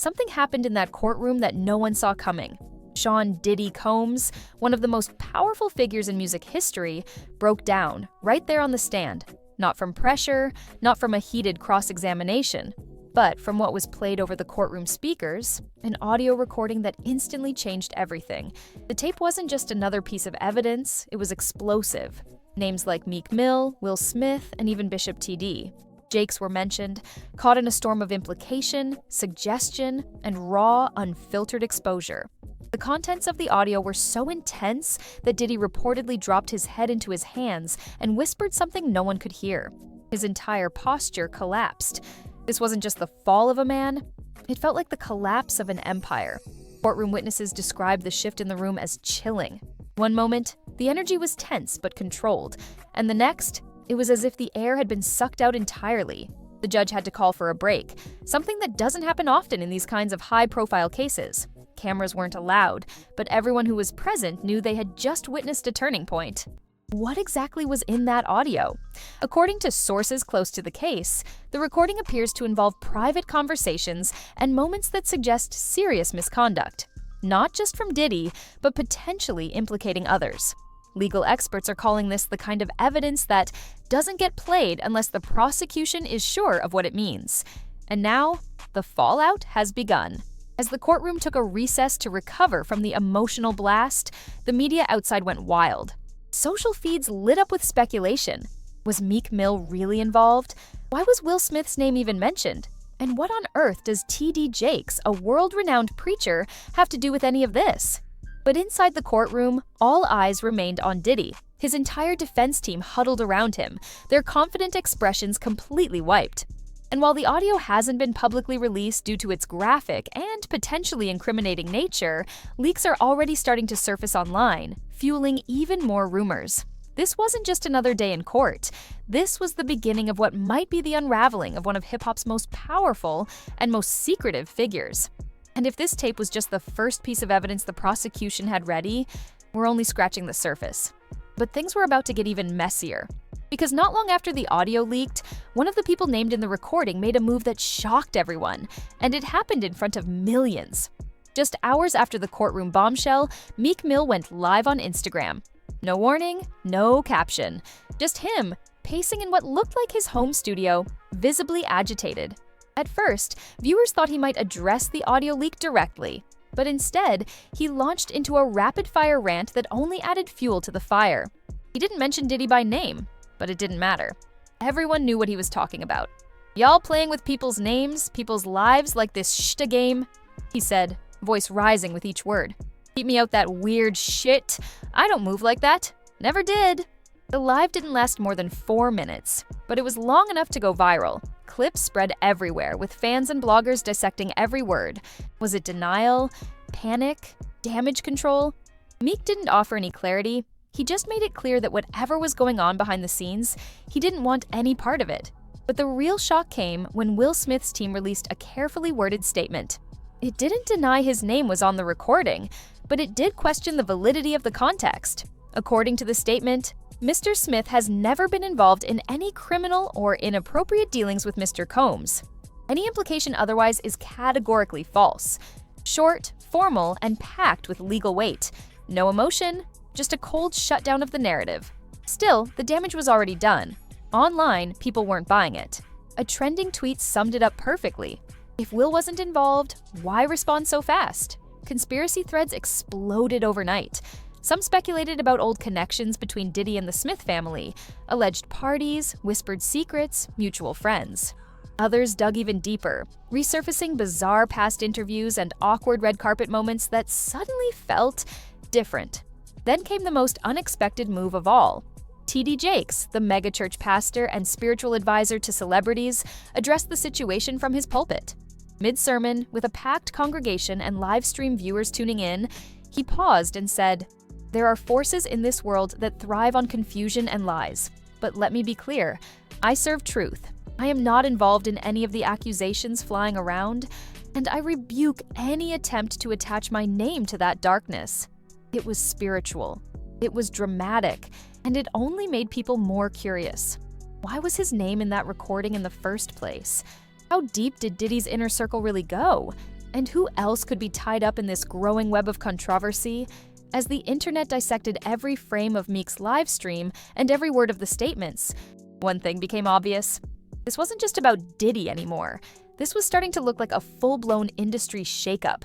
something happened in that courtroom that no one saw coming. Sean "Diddy" Combs, one of the most powerful figures in music history, broke down right there on the stand. Not from pressure, not from a heated cross-examination, but from what was played over the courtroom speakers, an audio recording that instantly changed everything. The tape wasn't just another piece of evidence, it was explosive. Names like Meek Mill, Will Smith, and even Bishop TD. Jakes were mentioned, caught in a storm of implication, suggestion, and raw, unfiltered exposure. The contents of the audio were so intense that Diddy reportedly dropped his head into his hands and whispered something no one could hear. His entire posture collapsed. This wasn't just the fall of a man, it felt like the collapse of an empire. Courtroom witnesses described the shift in the room as chilling. One moment, the energy was tense but controlled, and the next, it was as if the air had been sucked out entirely. The judge had to call for a break, something that doesn't happen often in these kinds of high-profile cases. Cameras weren't allowed, but everyone who was present knew they had just witnessed a turning point. What exactly was in that audio? According to sources close to the case, the recording appears to involve private conversations and moments that suggest serious misconduct, not just from Diddy, but potentially implicating others. Legal experts are calling this the kind of evidence that doesn't get played unless the prosecution is sure of what it means. And now, the fallout has begun. As the courtroom took a recess to recover from the emotional blast, the media outside went wild. Social feeds lit up with speculation. Was Meek Mill really involved? Why was Will Smith's name even mentioned? And what on earth does TD Jakes, a world-renowned preacher, have to do with any of this? But inside the courtroom, all eyes remained on Diddy. His entire defense team huddled around him, their confident expressions completely wiped. And while the audio hasn't been publicly released due to its graphic and potentially incriminating nature, leaks are already starting to surface online, fueling even more rumors. This wasn't just another day in court. This was the beginning of what might be the unraveling of one of hip-hop's most powerful and most secretive figures. And if this tape was just the first piece of evidence the prosecution had ready, we're only scratching the surface. But things were about to get even messier. Because not long after the audio leaked, one of the people named in the recording made a move that shocked everyone, and it happened in front of millions. Just hours after the courtroom bombshell, Meek Mill went live on Instagram. No warning, no caption. Just him, pacing in what looked like his home studio, visibly agitated. At first, viewers thought he might address the audio leak directly, but instead, he launched into a rapid-fire rant that only added fuel to the fire. He didn't mention Diddy by name, but it didn't matter. Everyone knew what he was talking about. "Y'all playing with people's names, people's lives like this shta game?" he said, voice rising with each word. "Keep me out that weird shit. I don't move like that. Never did." The live didn't last more than 4 minutes, but it was long enough to go viral. Clips spread everywhere, with fans and bloggers dissecting every word. Was it denial? Panic? Damage control? Meek didn't offer any clarity. He just made it clear that whatever was going on behind the scenes, he didn't want any part of it. But the real shock came when Will Smith's team released a carefully worded statement. It didn't deny his name was on the recording, but it did question the validity of the context. According to the statement, Mr. Smith has never been involved in any criminal or inappropriate dealings with Mr. Combs. Any implication otherwise is categorically false. Short, formal, and packed with legal weight. No emotion, just a cold shutdown of the narrative. Still, the damage was already done. Online, people weren't buying it. A trending tweet summed it up perfectly. If Will wasn't involved, why respond so fast? Conspiracy threads exploded overnight. Some speculated about old connections between Diddy and the Smith family, alleged parties, whispered secrets, mutual friends. Others dug even deeper, resurfacing bizarre past interviews and awkward red carpet moments that suddenly felt different. Then came the most unexpected move of all. TD Jakes, the megachurch pastor and spiritual advisor to celebrities, addressed the situation from his pulpit. Mid-sermon, with a packed congregation and live stream viewers tuning in, he paused and said, "There are forces in this world that thrive on confusion and lies. But let me be clear, I serve truth. I am not involved in any of the accusations flying around, and I rebuke any attempt to attach my name to that darkness." It was spiritual. It was dramatic, and it only made people more curious. Why was his name in that recording in the first place? How deep did Diddy's inner circle really go? And who else could be tied up in this growing web of controversy? As the internet dissected every frame of Meek's live stream and every word of the statements, one thing became obvious. This wasn't just about Diddy anymore. This was starting to look like a full-blown industry shakeup.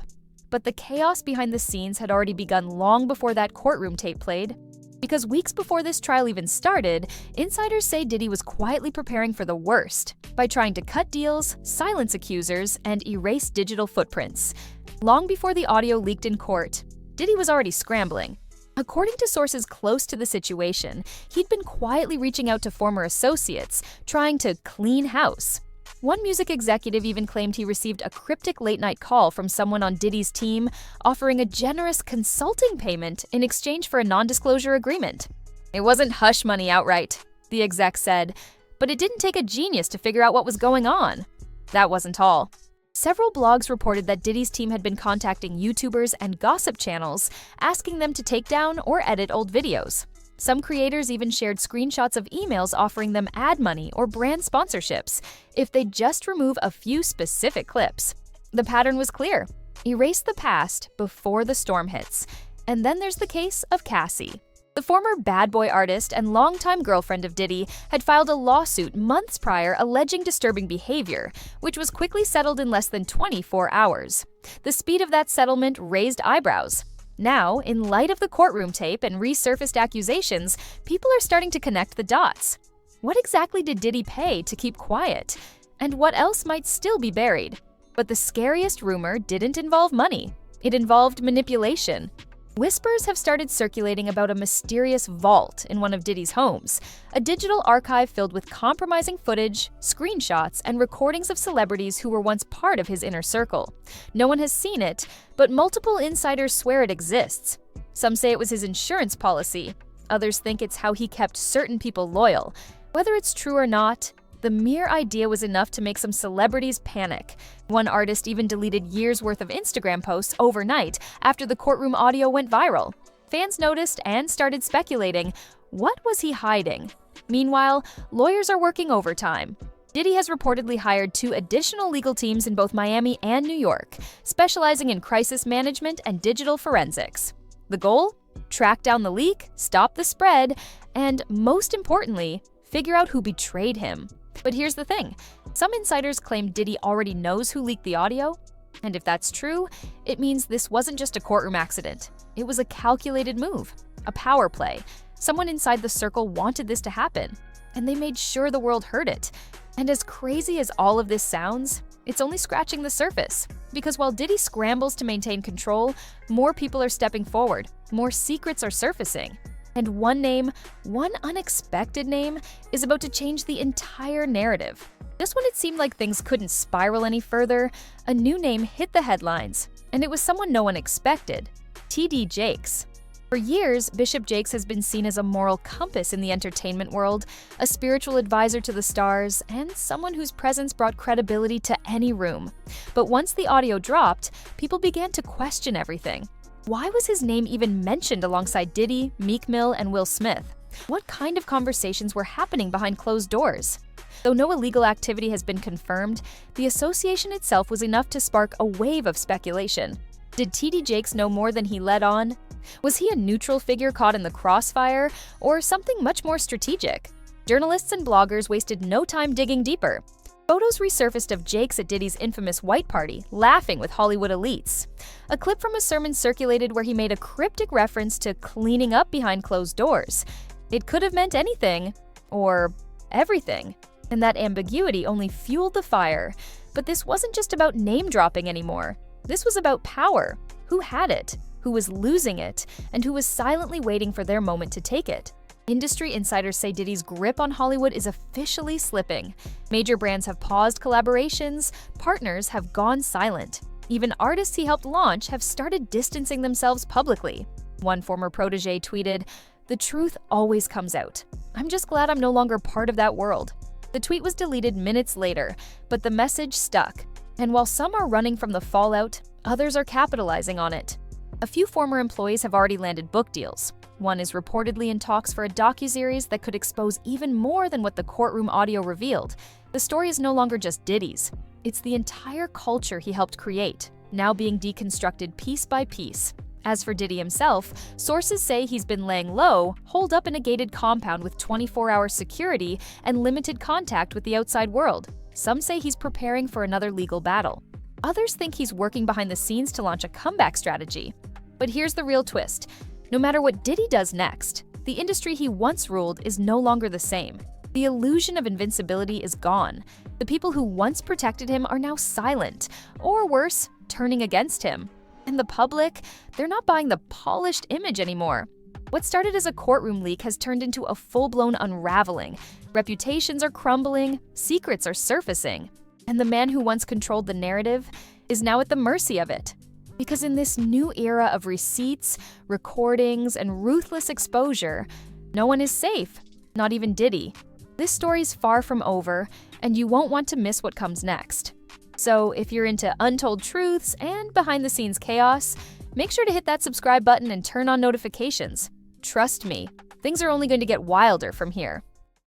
But the chaos behind the scenes had already begun long before that courtroom tape played. Because weeks before this trial even started, insiders say Diddy was quietly preparing for the worst by trying to cut deals, silence accusers, and erase digital footprints. Long before the audio leaked in court, Diddy was already scrambling. According to sources close to the situation, he'd been quietly reaching out to former associates, trying to clean house. One music executive even claimed he received a cryptic late-night call from someone on Diddy's team offering a generous consulting payment in exchange for a non-disclosure agreement. It wasn't hush money outright, the exec said, but it didn't take a genius to figure out what was going on. That wasn't all. Several blogs reported that Diddy's team had been contacting YouTubers and gossip channels, asking them to take down or edit old videos. Some creators even shared screenshots of emails offering them ad money or brand sponsorships if they'd just remove a few specific clips. The pattern was clear. Erase the past before the storm hits. And then there's the case of Cassie. The former bad boy artist and longtime girlfriend of Diddy had filed a lawsuit months prior alleging disturbing behavior, which was quickly settled in less than 24 hours. The speed of that settlement raised eyebrows. Now, in light of the courtroom tape and resurfaced accusations, people are starting to connect the dots. What exactly did Diddy pay to keep quiet? And what else might still be buried? But the scariest rumor didn't involve money. It involved manipulation. Whispers have started circulating about a mysterious vault in one of Diddy's homes, a digital archive filled with compromising footage, screenshots, and recordings of celebrities who were once part of his inner circle. No one has seen it, but multiple insiders swear it exists. Some say it was his insurance policy. Others think it's how he kept certain people loyal. Whether it's true or not, the mere idea was enough to make some celebrities panic. One artist even deleted years' worth of Instagram posts overnight after the courtroom audio went viral. Fans noticed and started speculating, what was he hiding? Meanwhile, lawyers are working overtime. Diddy has reportedly hired 2 additional legal teams in both Miami and New York, specializing in crisis management and digital forensics. The goal? Track down the leak, stop the spread, and most importantly, figure out who betrayed him. But here's the thing. Some insiders claim Diddy already knows who leaked the audio. And if that's true, it means this wasn't just a courtroom accident. It was a calculated move, a power play. Someone inside the circle wanted this to happen, and they made sure the world heard it. And as crazy as all of this sounds, it's only scratching the surface. Because while Diddy scrambles to maintain control, more people are stepping forward, more secrets are surfacing. And one name, one unexpected name, is about to change the entire narrative. Just when it seemed like things couldn't spiral any further, a new name hit the headlines, and it was someone no one expected, T.D. Jakes. For years, Bishop Jakes has been seen as a moral compass in the entertainment world, a spiritual advisor to the stars, and someone whose presence brought credibility to any room. But once the audio dropped, people began to question everything. Why was his name even mentioned alongside Diddy, Meek Mill, and Will Smith? What kind of conversations were happening behind closed doors? Though no illegal activity has been confirmed, the association itself was enough to spark a wave of speculation. Did T.D. Jakes know more than he let on? Was he a neutral figure caught in the crossfire, or something much more strategic? Journalists and bloggers wasted no time digging deeper. Photos resurfaced of Jakes at Diddy's infamous white party, laughing with Hollywood elites. A clip from a sermon circulated where he made a cryptic reference to cleaning up behind closed doors. It could have meant anything, or everything, and that ambiguity only fueled the fire. But this wasn't just about name-dropping anymore. This was about power. Who had it? Who was losing it? And who was silently waiting for their moment to take it? Industry insiders say Diddy's grip on Hollywood is officially slipping. Major brands have paused collaborations, partners have gone silent. Even artists he helped launch have started distancing themselves publicly. One former protege tweeted, "The truth always comes out. I'm just glad I'm no longer part of that world." The tweet was deleted minutes later, but the message stuck. And while some are running from the fallout, others are capitalizing on it. A few former employees have already landed book deals. One is reportedly in talks for a docuseries that could expose even more than what the courtroom audio revealed. The story is no longer just Diddy's. It's the entire culture he helped create. now being deconstructed piece by piece. As for Diddy himself, sources say he's been laying low, holed up in a gated compound with 24-hour security and limited contact with the outside world. Some say he's preparing for another legal battle. Others think he's working behind the scenes to launch a comeback strategy. But here's the real twist. No matter what Diddy does next, the industry he once ruled is no longer the same. The illusion of invincibility is gone. The people who once protected him are now silent, or worse, turning against him. And the public, they're not buying the polished image anymore. What started as a courtroom leak has turned into a full-blown unraveling. Reputations are crumbling, secrets are surfacing. And the man who once controlled the narrative is now at the mercy of it. Because in this new era of receipts, recordings, and ruthless exposure, no one is safe, not even Diddy. This story's far from over, and you won't want to miss what comes next. So if you're into untold truths and behind-the-scenes chaos, make sure to hit that subscribe button and turn on notifications. Trust me, things are only going to get wilder from here.